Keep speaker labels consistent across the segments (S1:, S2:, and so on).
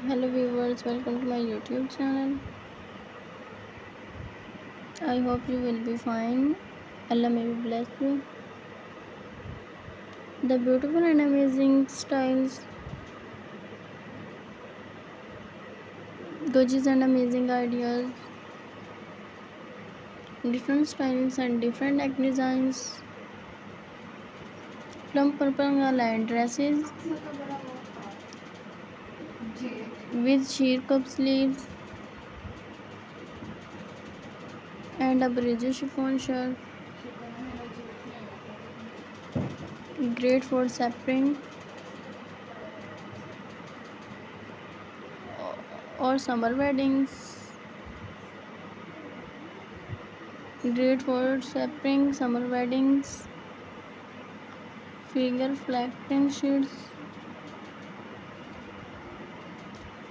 S1: Hello viewers, welcome to my YouTube channel. I hope you will be fine. Allah may be bless you. The beautiful and amazing styles, gorgeous and amazing ideas, different styles and different neck designs, plum purple line dresses with sheer cup sleeves and a bridge chiffon shirt, great for spring or summer weddings. Great for spring, summer weddings, figure flattering sheets,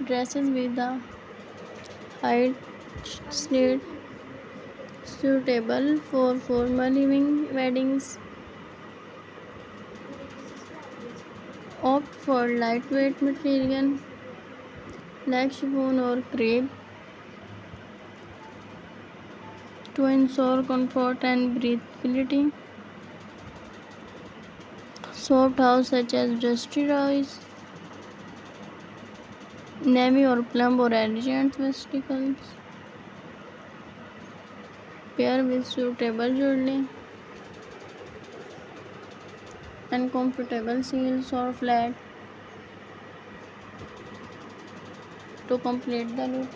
S1: dresses with a high slit, suitable for formal evening weddings. Opt for lightweight material like chiffon or crepe to ensure comfort and breathability. Soft house such as dusty rice, navy or plum or elegant vesticles. Pair with suitable jewelry and comfortable heels or flat to complete the look.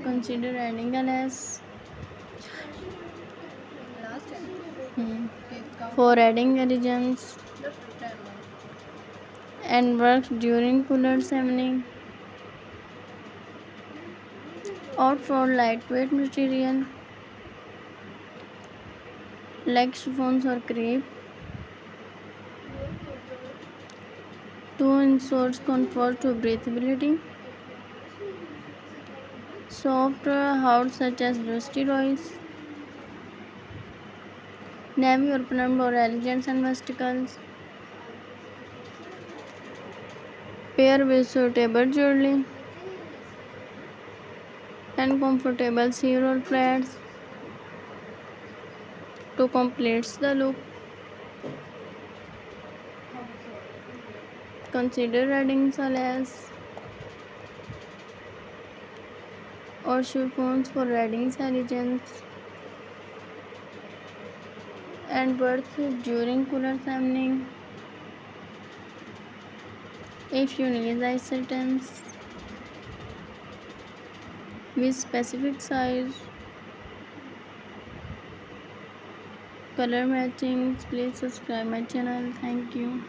S1: Consider adding a lace for adding elegance and works during cooler evening. Opt for lightweight material like chiffons or crepe to ensure comfort to breathability. Soft house such as dusty rice, navy or plum or elegant and vesticles. Pair with suitable jewelry and comfortable heel or flats to complete the look. Consider adding a lace or chiffons for adding elegance and worth during cooler evening. If you need these items with specific size, color matching, please subscribe my channel. Thank you.